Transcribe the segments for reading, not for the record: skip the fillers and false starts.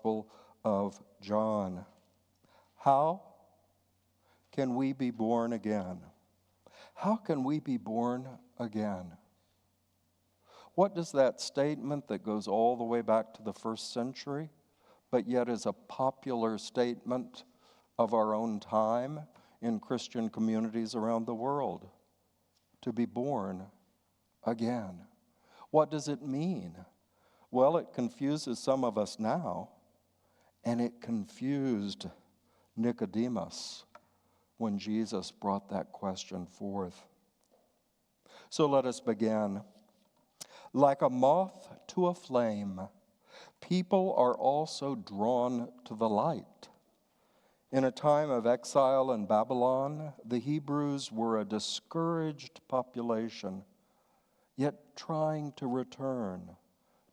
Gospel of John. How can we be born again? How can we be born again? What does that statement that goes all the way back to the first century, but yet is a popular statement of our own time in Christian communities around the world? To be born again. What does it mean? Well, it confuses some of us now, and it confused Nicodemus when Jesus brought that question forth. So let us begin. Like a moth to a flame, people are also drawn to the light. In a time of exile in Babylon, the Hebrews were a discouraged population, yet trying to return,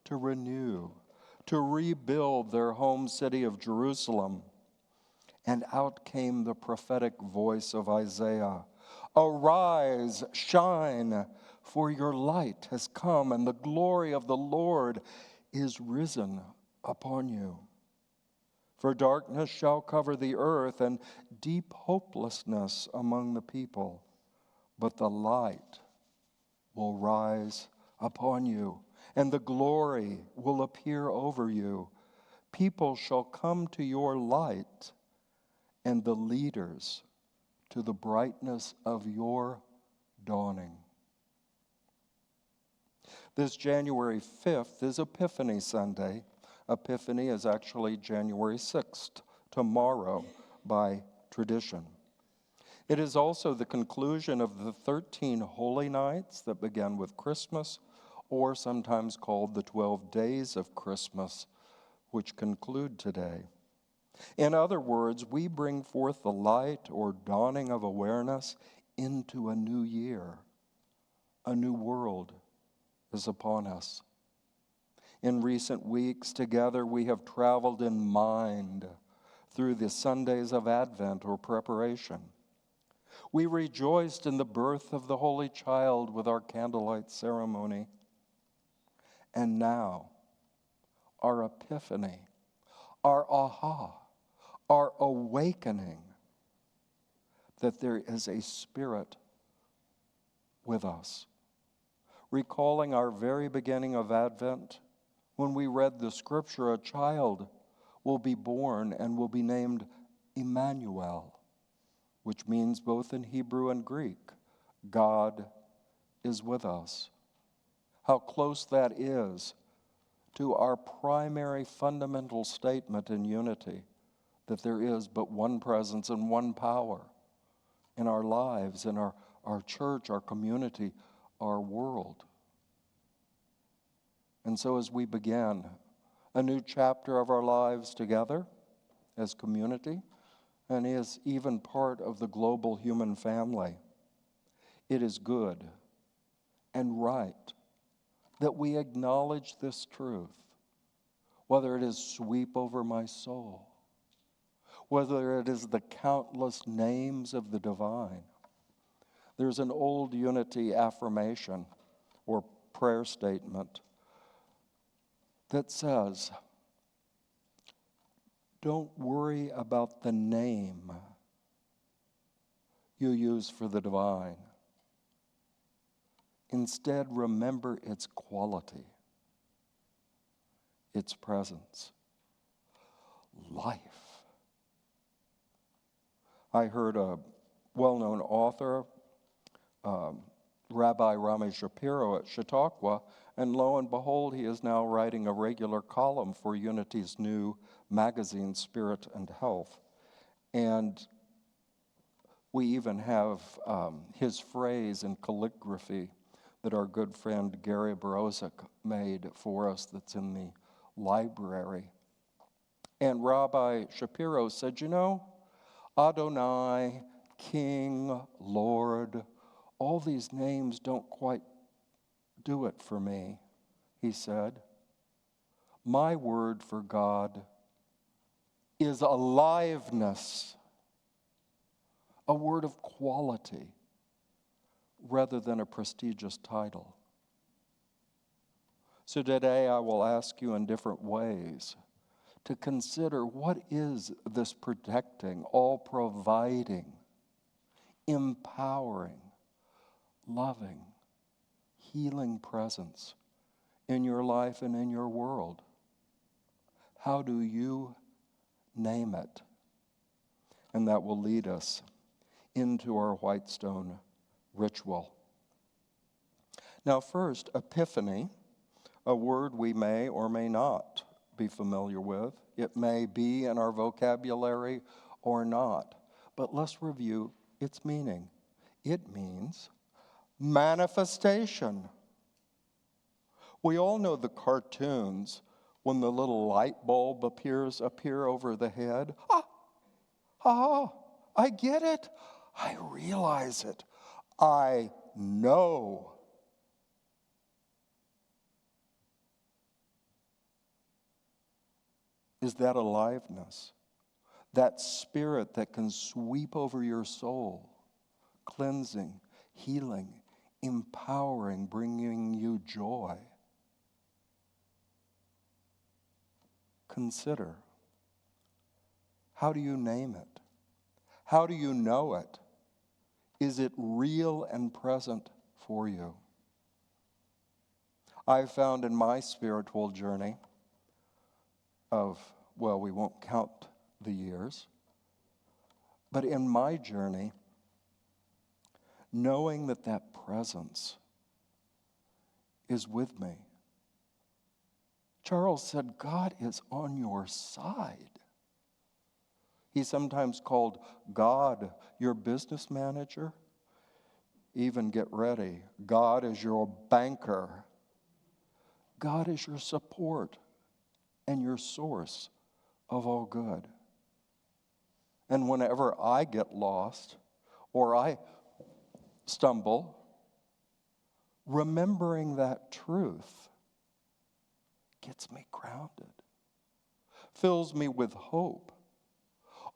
to renew, to rebuild their home city of Jerusalem. And out came the prophetic voice of Isaiah. Arise, shine, for your light has come, and the glory of the Lord is risen upon you. For darkness shall cover the earth, and deep hopelessness among the people. But the light will rise upon you, and the glory will appear over you. People shall come to your light, and the leaders to the brightness of your dawning. This January 5th is Epiphany Sunday. Epiphany is actually January 6th, tomorrow, by tradition. It is also the conclusion of the 13 holy nights that begin with Christmas, or sometimes called the 12 days of Christmas, which conclude today. In other words, we bring forth the light or dawning of awareness into a new year. A new world is upon us. In recent weeks together, we have traveled in mind through the Sundays of Advent or preparation. We rejoiced in the birth of the Holy Child with our candlelight ceremony. And now, our epiphany, our aha, our awakening that there is a Spirit with us. Recalling our very beginning of Advent, when we read the scripture, a child will be born and will be named Emmanuel, which means both in Hebrew and Greek, God is with us. How close that is to our primary fundamental statement in unity, that there is but one presence and one power in our lives, in our church, our community, our world. And so as we begin a new chapter of our lives together as community, and is even part of the global human family, it is good and right that we acknowledge this truth, whether it is sweep over my soul, whether it is the countless names of the divine. There's an old unity affirmation or prayer statement that says, don't worry about the name you use for the divine. Instead, remember its quality, its presence, life. I heard a well-known author, Rabbi Rami Shapiro at Chautauqua, and lo and behold, he is now writing a regular column for Unity's new magazine, Spirit and Health. And we even have his phrase in calligraphy that our good friend Gary Borozek made for us that's in the library. And Rabbi Shapiro said, you know, Adonai, King, Lord, all these names don't quite do it for me, he said. My word for God is aliveness, a word of quality rather than a prestigious title. So today I will ask you in different ways to consider what is this protecting, all providing, empowering, loving, healing presence in your life and in your world. How do you name it? And that will lead us into our Whitestone ritual. Now first, epiphany, a word we may or may not be familiar with. It may be in our vocabulary or not. But let's review its meaning. It means manifestation. We all know the cartoons when the little light bulb appear over the head. I get it. I realize it. I know. Is that aliveness? That spirit that can sweep over your soul, cleansing, healing, empowering, bringing you joy. Consider, how do you name it? How do you know it? Is it real and present for you? I've found in my spiritual journey we won't count the years, but in my journey, knowing that presence is with me. Charles said, God is on your side. He's sometimes called God your business manager. Even get ready, God is your banker. God is your support and your source of all good. And whenever I get lost or I stumble, remembering that truth gets me grounded, fills me with hope,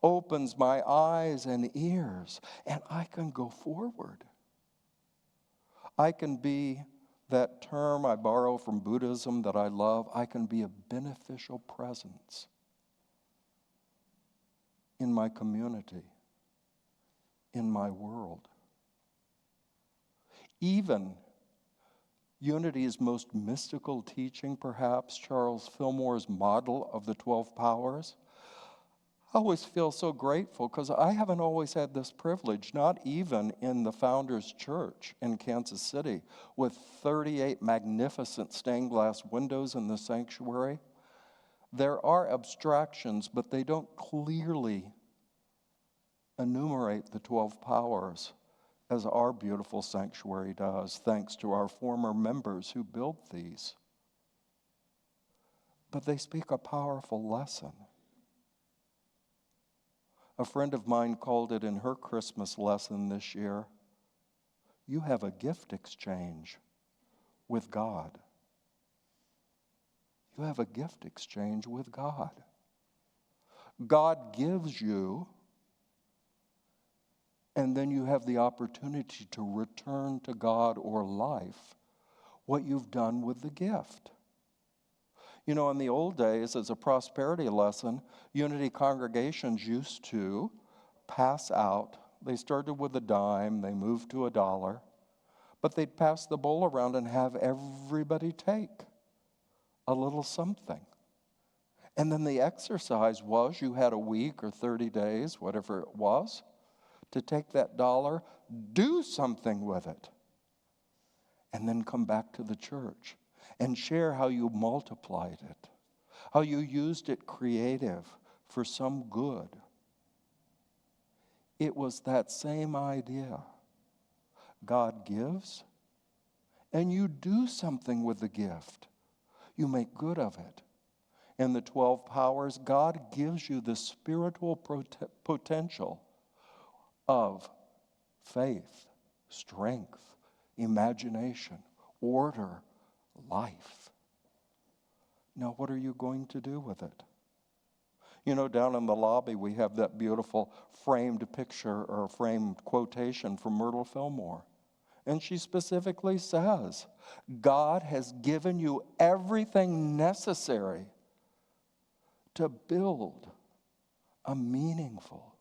opens my eyes and ears, and I can go forward. I can be, that term I borrow from Buddhism that I love, I can be a beneficial presence in my community, in my world. Even Unity's most mystical teaching, perhaps, Charles Fillmore's model of the 12 powers, I always feel so grateful because I haven't always had this privilege, not even in the Founders Church in Kansas City, with 38 magnificent stained glass windows in the sanctuary. There are abstractions, but they don't clearly enumerate the 12 powers as our beautiful sanctuary does, thanks to our former members who built these. But they speak a powerful lesson. A friend of mine called it in her Christmas lesson this year, you have a gift exchange with God. You have a gift exchange with God. God gives you, and then you have the opportunity to return to God or life what you've done with the gift. You know, in the old days, as a prosperity lesson, Unity congregations used to pass out. They started with a dime, they moved to $1, but they'd pass the bowl around and have everybody take a little something. And then the exercise was you had a week or 30 days, whatever it was, to take that $1, do something with it, and then come back to the church and share how you multiplied it, how you used it creative for some good. It was that same idea. God gives, and you do something with the gift. You make good of it. In the 12 powers, God gives you the spiritual potential of faith, strength, imagination, order, life. Now, what are you going to do with it? You know, down in the lobby, we have that beautiful framed picture or framed quotation from Myrtle Fillmore. And she specifically says, God has given you everything necessary to build a meaningful,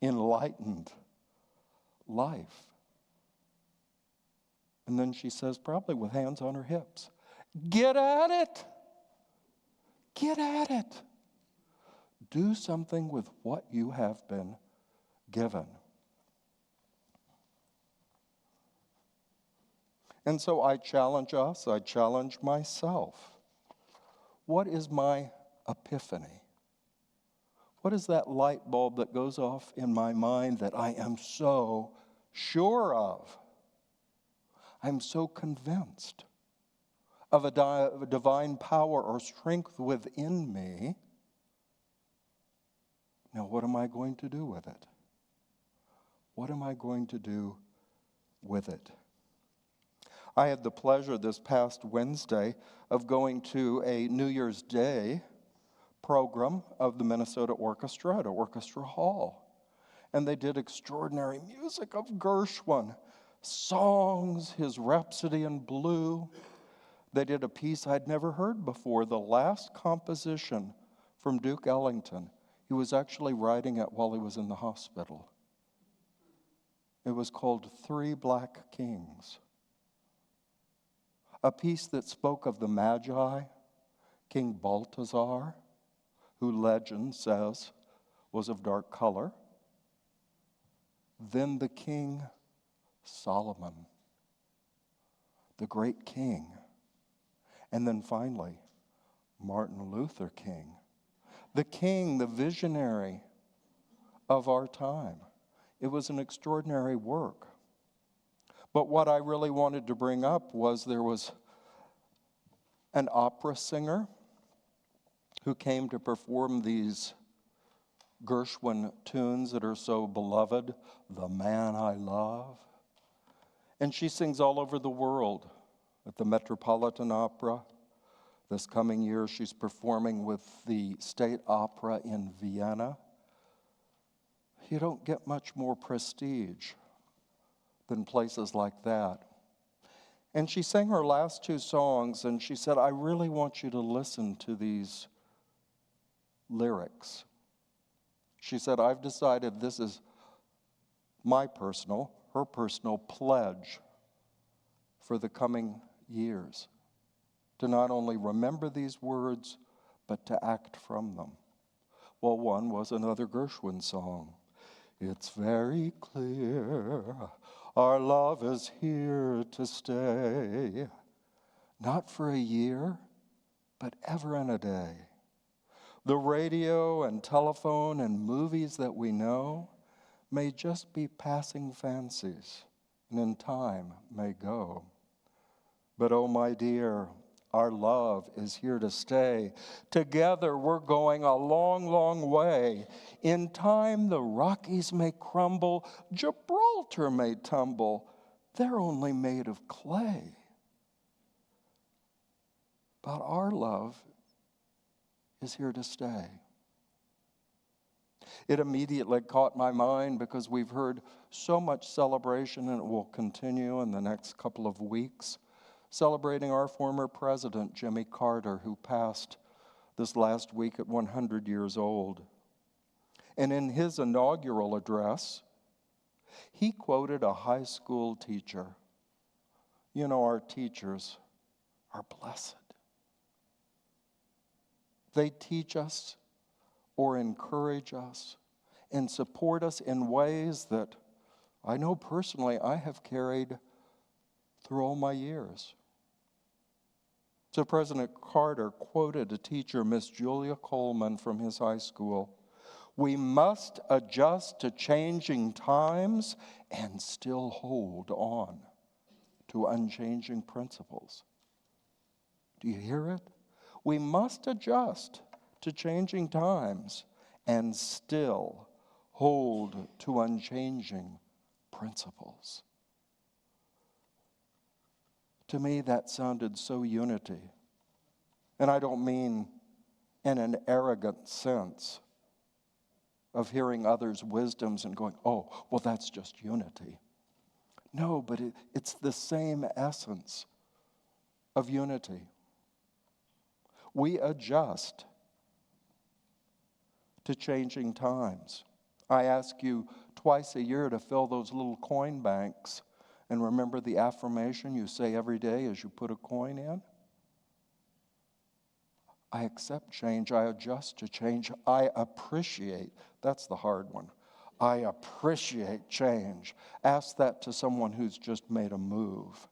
enlightened life. And then she says, probably with hands on her hips, get at it. Get at it. Do something with what you have been given. And so I challenge us, I challenge myself. What is my epiphany? What is that light bulb that goes off in my mind that I am so sure of? I'm so convinced of a divine power or strength within me. Now, what am I going to do with it? What am I going to do with it? I had the pleasure this past Wednesday of going to a New Year's Day program of the Minnesota Orchestra at Orchestra Hall. And they did extraordinary music of Gershwin, songs, his Rhapsody in Blue. They did a piece I'd never heard before, the last composition from Duke Ellington. He was actually writing it while he was in the hospital. It was called Three Black Kings. A piece that spoke of the Magi, King Balthazar, who legend says was of dark color. Then the King Solomon, the great king. And then finally, Martin Luther King, the king, the visionary of our time. It was an extraordinary work. But what I really wanted to bring up was there was an opera singer who came to perform these Gershwin tunes that are so beloved, The Man I Love. And she sings all over the world at the Metropolitan Opera. This coming year, she's performing with the State Opera in Vienna. You don't get much more prestige than places like that. And she sang her last two songs, and she said, I really want you to listen to these lyrics. She said, I've decided this is her personal pledge for the coming years, to not only remember these words, but to act from them. Well, one was another Gershwin song. It's very clear our love is here to stay, not for a year, but ever and a day. The radio and telephone and movies that we know may just be passing fancies, and in time may go. But oh, my dear, our love is here to stay. Together we're going a long, long way. In time the Rockies may crumble, Gibraltar may tumble. They're only made of clay. But our love is here to stay. It immediately caught my mind because we've heard so much celebration, and it will continue in the next couple of weeks, celebrating our former president, Jimmy Carter, who passed this last week at 100 years old. And in his inaugural address, he quoted a high school teacher. You know, our teachers are blessed. They teach us or encourage us and support us in ways that I know personally I have carried through all my years. So President Carter quoted a teacher, Miss Julia Coleman, from his high school. We must adjust to changing times and still hold on to unchanging principles. Do you hear it? We must adjust to changing times and still hold to unchanging principles. To me, that sounded so unity. And I don't mean in an arrogant sense of hearing others' wisdoms and going, oh, well, that's just unity. No, but it's the same essence of unity. We adjust to changing times. I ask you twice a year to fill those little coin banks and remember the affirmation you say every day as you put a coin in. I accept change. I adjust to change. I appreciate. That's the hard one. I appreciate change. Ask that to someone who's just made a move.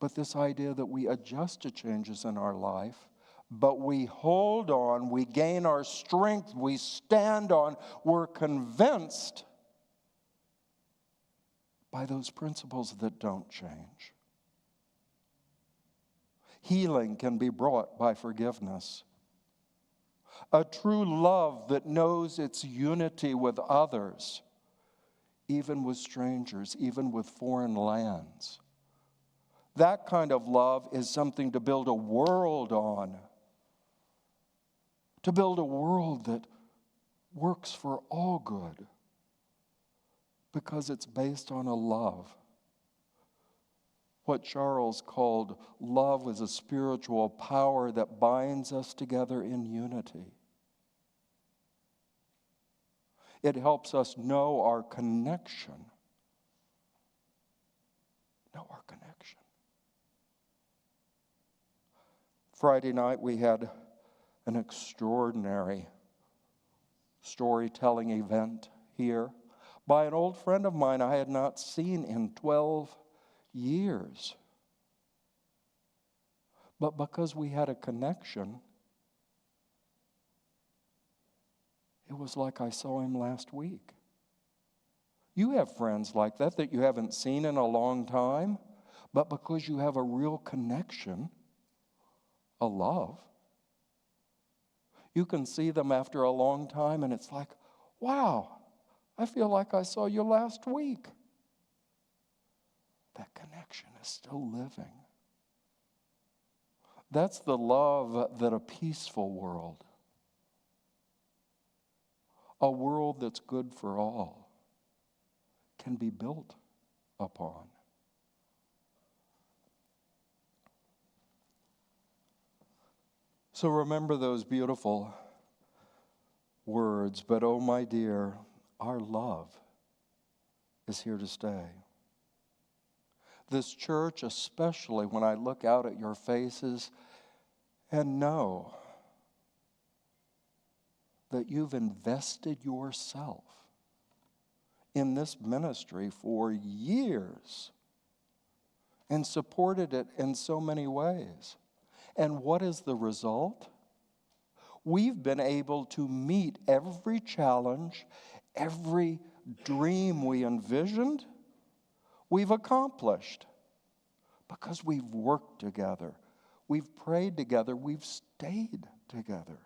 But this idea that we adjust to changes in our life, but we hold on, we gain our strength, we stand on, we're convinced by those principles that don't change. Healing can be brought by forgiveness. A true love that knows its unity with others, even with strangers, even with foreign lands. That kind of love is something to build a world on. To build a world that works for all good because it's based on a love. What Charles called love is a spiritual power that binds us together in unity. It helps us know our connection. Know our connection. Friday night we had an extraordinary storytelling event here by an old friend of mine I had not seen in 12 years. But because we had a connection, it was like I saw him last week. You have friends like that you haven't seen in a long time, but because you have a real connection, a love, you can see them after a long time and it's like, wow, I feel like I saw you last week. That connection is still living. That's the love that a peaceful world, a world that's good for all, can be built upon. So remember those beautiful words, but oh my dear, our love is here to stay. This church, especially when I look out at your faces and know that you've invested yourself in this ministry for years and supported it in so many ways. And what is the result? We've been able to meet every challenge, every dream we envisioned, we've accomplished because we've worked together, we've prayed together, we've stayed together.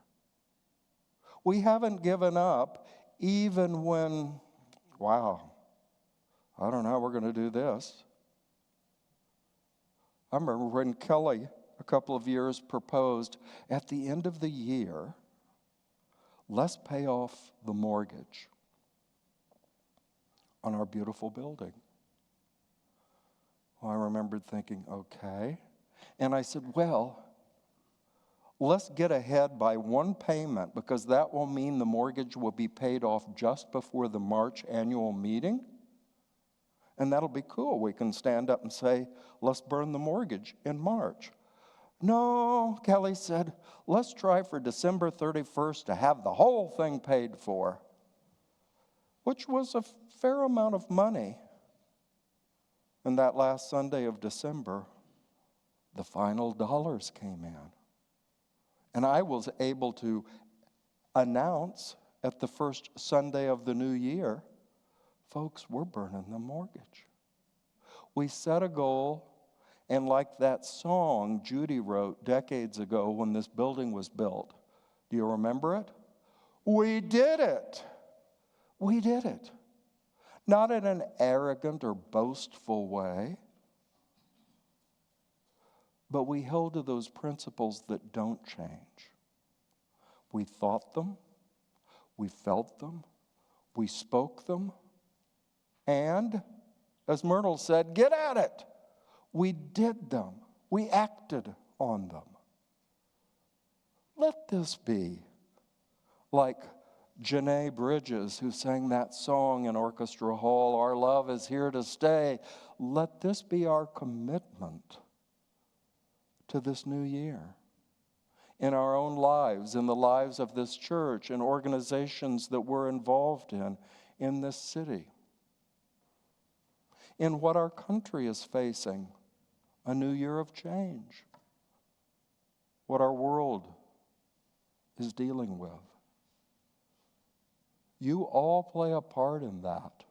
We haven't given up even when, wow, I don't know how we're going to do this. I remember when Kelly, a couple of years, proposed at the end of the year, let's pay off the mortgage on our beautiful building. Well, I remembered thinking, okay. And I said, well, let's get ahead by one payment because that will mean the mortgage will be paid off just before the March annual meeting. And that'll be cool. We can stand up and say, let's burn the mortgage in March. No, Kelly said, let's try for December 31st to have the whole thing paid for, which was a fair amount of money. And that last Sunday of December, the final dollars came in. And I was able to announce at the first Sunday of the new year, folks, we're burning the mortgage. We set a goal, and like that song Judy wrote decades ago when this building was built, do you remember it? We did it. We did it. Not in an arrogant or boastful way, but we held to those principles that don't change. We thought them, we felt them, we spoke them, and, as Myrtle said, get at it. We did them. We acted on them. Let this be like Janae Bridges, who sang that song in Orchestra Hall, "Our love is here to stay." Let this be our commitment to this new year. In our own lives, in the lives of this church, in organizations that we're involved in this city. In what our country is facing, a new year of change. What our world is dealing with. You all play a part in that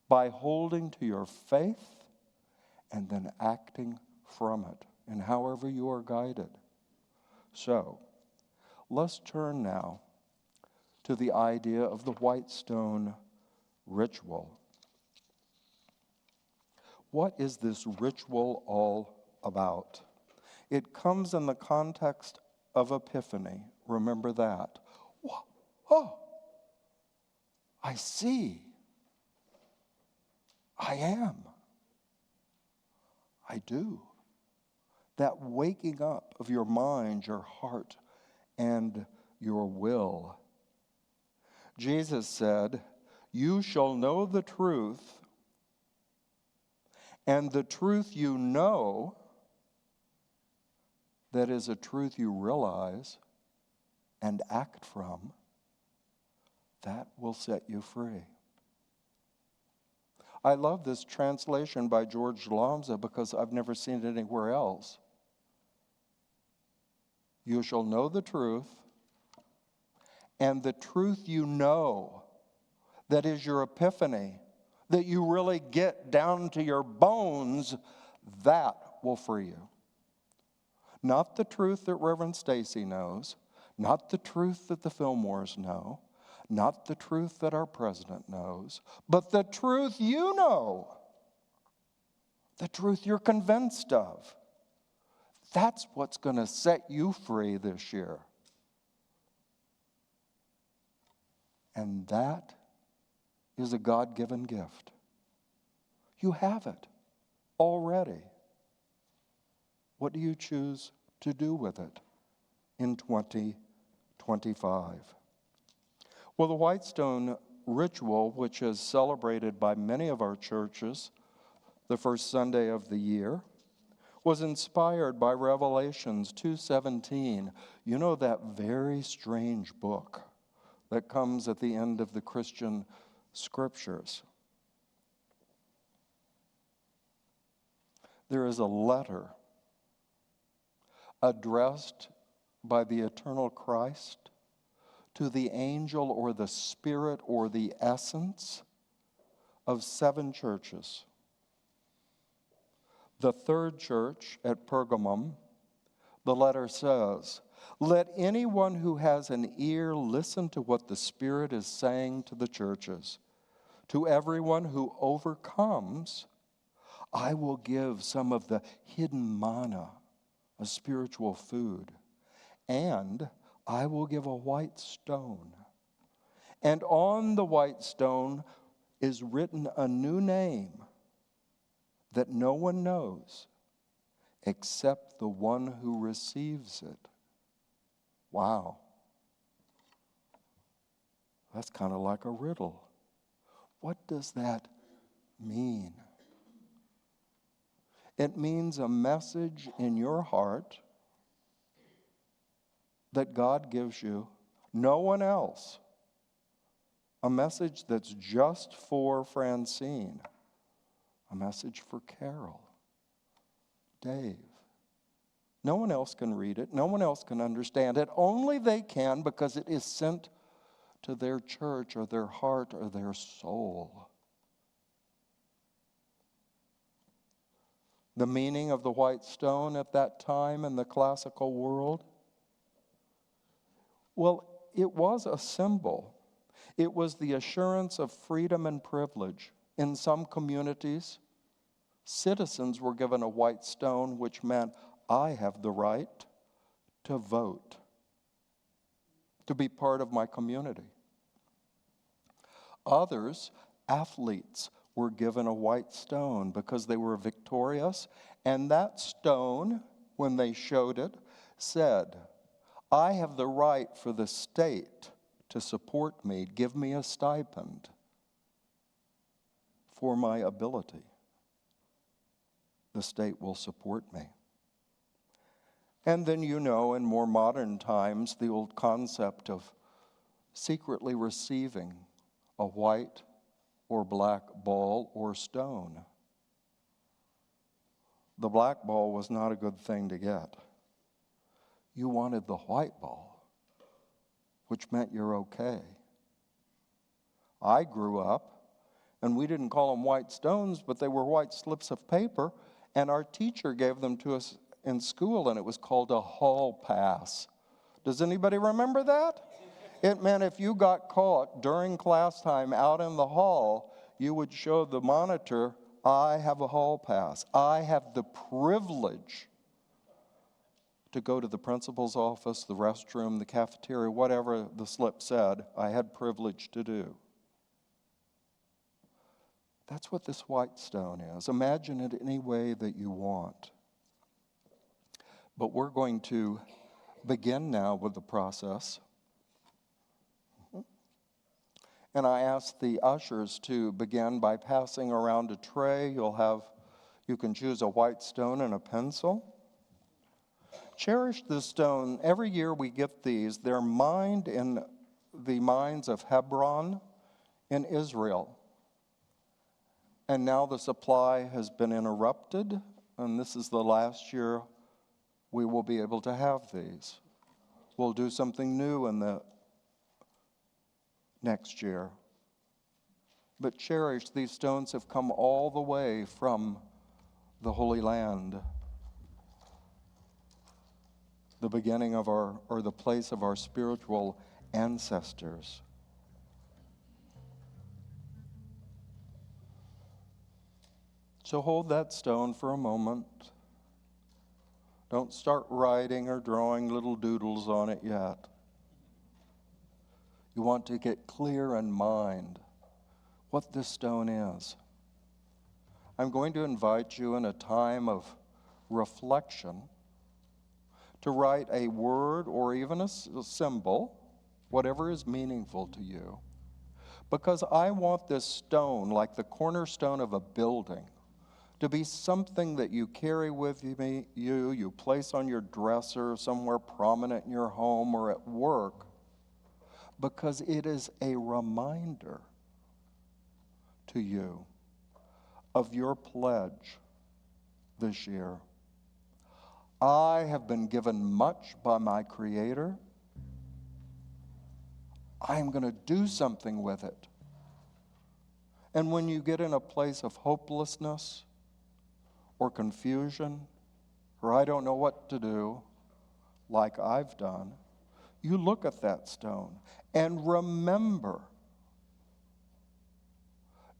by holding to your faith and then acting from it, and however you are guided. So, let's turn now to the idea of the white stone ritual. What is this ritual all about? It comes in the context of Epiphany. Remember that. Oh, I see. I am. I do. That waking up of your mind, your heart, and your will. Jesus said, "You shall know the truth, and the truth you know, that is a truth you realize and act from, that will set you free." I love this translation by George Lamza because I've never seen it anywhere else. You shall know the truth, and the truth you know, that is your epiphany, that you really get down to your bones, that will free you. Not the truth that Reverend Stacey knows, not the truth that the Fillmores know, not the truth that our president knows, but the truth you know, the truth you're convinced of. That's what's going to set you free this year. And that is a God-given gift. You have it already. What do you choose to do with it in 2025? Well, the white stone ritual, which is celebrated by many of our churches the first Sunday of the year, was inspired by Revelations 2:17. You know, that very strange book that comes at the end of the Christian scriptures. There is a letter addressed by the eternal Christ to the angel or the spirit or the essence of 7 churches. The third church at Pergamum, the letter says, "Let anyone who has an ear listen to what the Spirit is saying to the churches. To everyone who overcomes, I will give some of the hidden manna, a spiritual food, and I will give a white stone. And on the white stone is written a new name that no one knows except the one who receives it." Wow. That's kind of like a riddle. What does that mean? It means a message in your heart that God gives you, no one else. A message that's just for Francine. A message for Carol, Dave. No one else can read it. No one else can understand it. Only they can, because it is sent to their church or their heart or their soul. The meaning of the white stone at that time in the classical world? Well, it was a symbol. It was the assurance of freedom and privilege. In some communities, citizens were given a white stone, which meant, I have the right to vote, to be part of my community. Others, athletes, were given a white stone because they were victorious, and that stone, when they showed it, said, I have the right for the state to support me, give me a stipend for my ability. The state will support me. And then in more modern times, the old concept of secretly receiving a white or black ball or stone. The black ball was not a good thing to get. You wanted the white ball, which meant you're okay. I grew up, and we didn't call them white stones, but they were white slips of paper, and our teacher gave them to us in school, and it was called a hall pass. Does anybody remember that? It meant if you got caught during class time out in the hall, you would show the monitor, I have a hall pass. I have the privilege to go to the principal's office, the restroom, the cafeteria, whatever the slip said, I had privilege to do. That's what this white stone is. Imagine it any way that you want. But we're going to begin now with the process. And I ask the ushers to begin by passing around a tray. You can choose a white stone and a pencil. Cherish this stone. Every year we get these. They're mined in the mines of Hebron in Israel. And now the supply has been interrupted, and this is the last year we will be able to have these. We'll do something new in the next year. But cherish, these stones have come all the way from the Holy Land, the beginning of the place of our spiritual ancestors. So hold that stone for a moment. Don't start writing or drawing little doodles on it yet. You want to get clear in mind what this stone is. I'm going to invite you in a time of reflection to write a word or even a symbol, whatever is meaningful to you, because I want this stone, like the cornerstone of a building, to be something that you carry with you place on your dresser, somewhere prominent in your home or at work, because it is a reminder to you of your pledge this year. I have been given much by my Creator. I am going to do something with it. And when you get in a place of hopelessness or confusion, or I don't know what to do, like I've done, you look at that stone and remember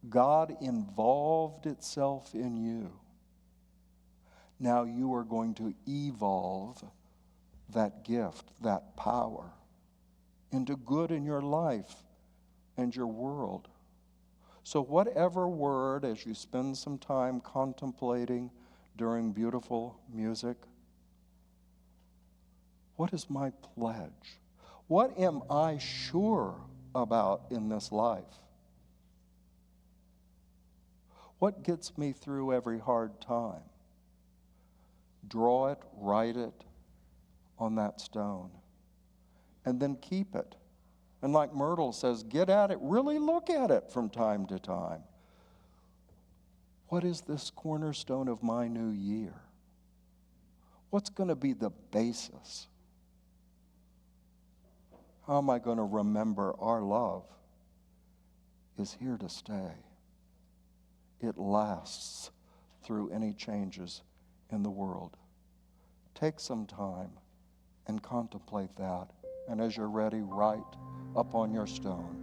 God involved itself in you. Now you are going to evolve that gift, that power, into good in your life and your world. So whatever word, as you spend some time contemplating during beautiful music, what is my pledge? What am I sure about in this life? What gets me through every hard time? Draw it, write it on that stone, and then keep it. And like Myrtle says, get at it, really look at it from time to time. What is this cornerstone of my new year? What's going to be the basis? How am I going to remember our love is here to stay? It lasts through any changes in the world. Take some time and contemplate that. And as you're ready, write up on your stone.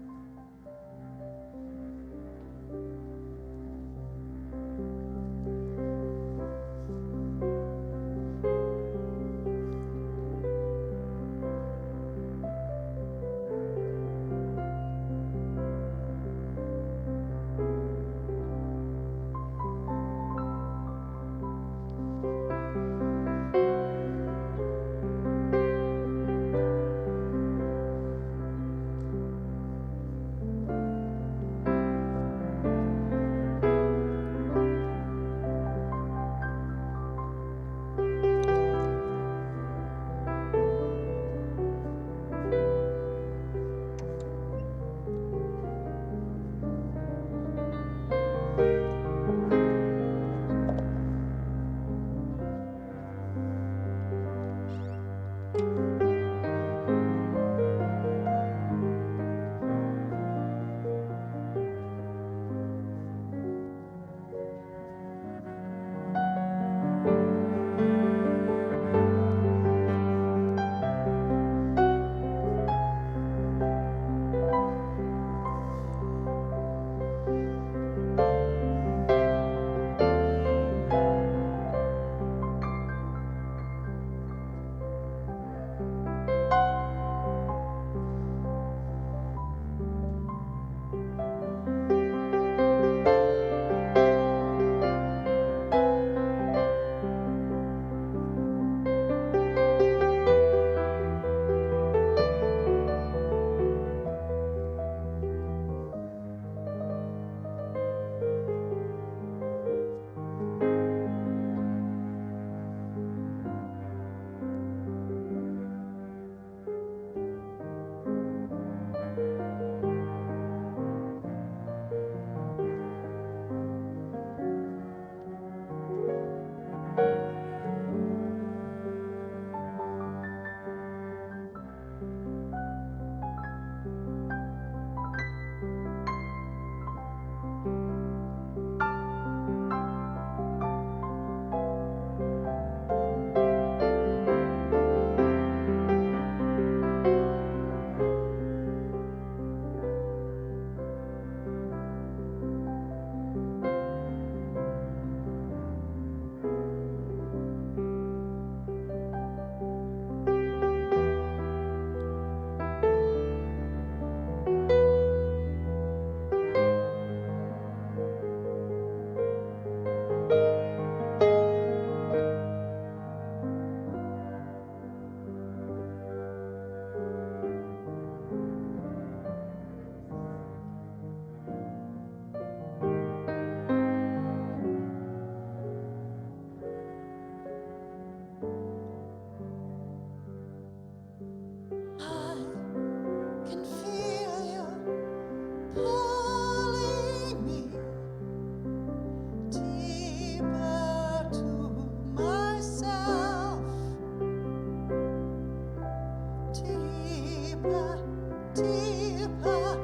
deeper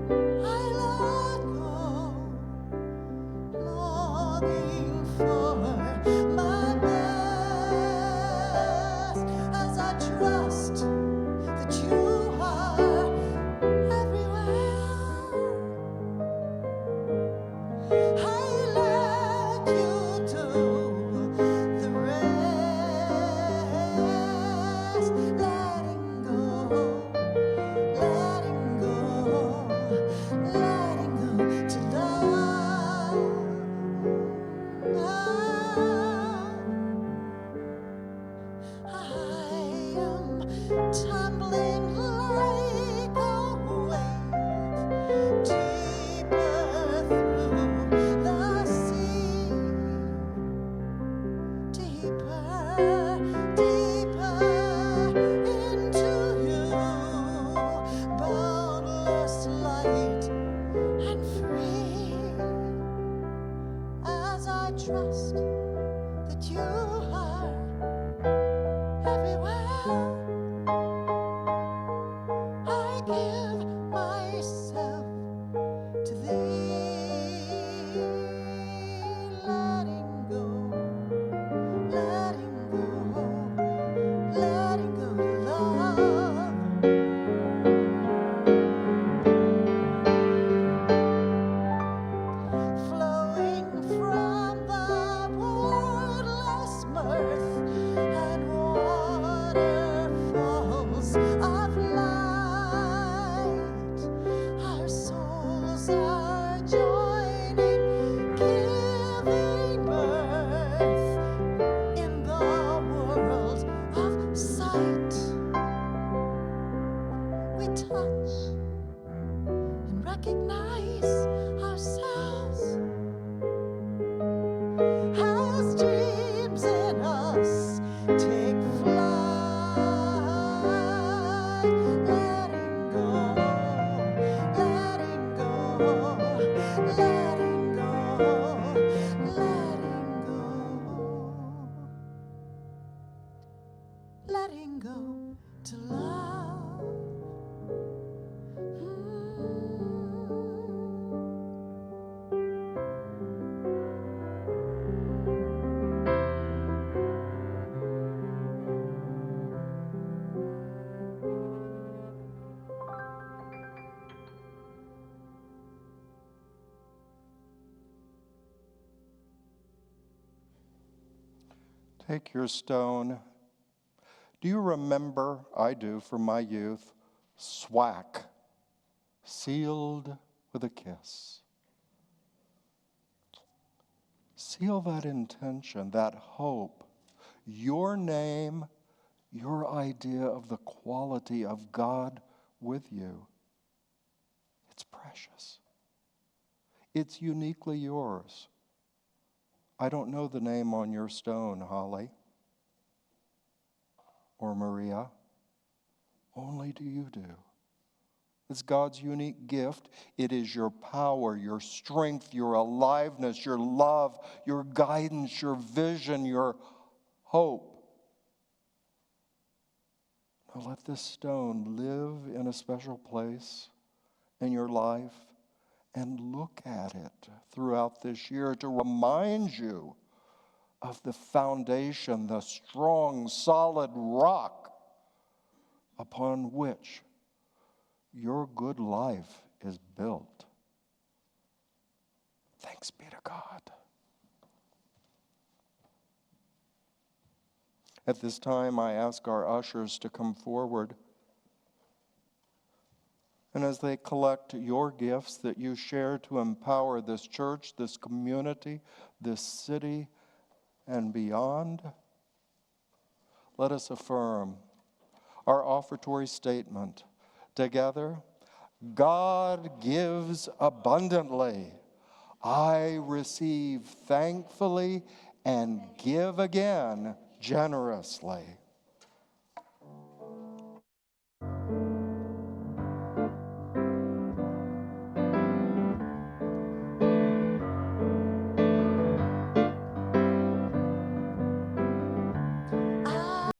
I let go, longing for my best as I trust that you are everywhere. I let you do the rest, letting go, letting go to love. I am tumbling like a wave, deeper through the sea, deeper, deeper into you, boundless light and free, as I trust that you are everywhere. I give myself to thee, letting go, letting go, letting go to love. Flowing from the wordless mirth and waterfalls of light, our souls are joining, giving birth in the world of sight. We touch and recognize ourselves as dreams in us take flight, letting go, letting go, letting go, letting go to love. Take your stone. Do you remember? I do from my youth. Swack, sealed with a kiss. Seal that intention, that hope, your name, your idea of the quality of God with you. It's precious. It's uniquely yours. I don't know the name on your stone, Holly or Maria. Only do you do. It's God's unique gift. It is your power, your strength, your aliveness, your love, your guidance, your vision, your hope. Now let this stone live in a special place in your life and look at it throughout this year to remind you of the foundation, the strong, solid rock upon which your good life is built. Thanks be to God. At this time, I ask our ushers to come forward. And as they collect your gifts that you share to empower this church, this community, this city, and beyond, let us affirm our offertory statement. Together, God gives abundantly. I receive thankfully and give again generously.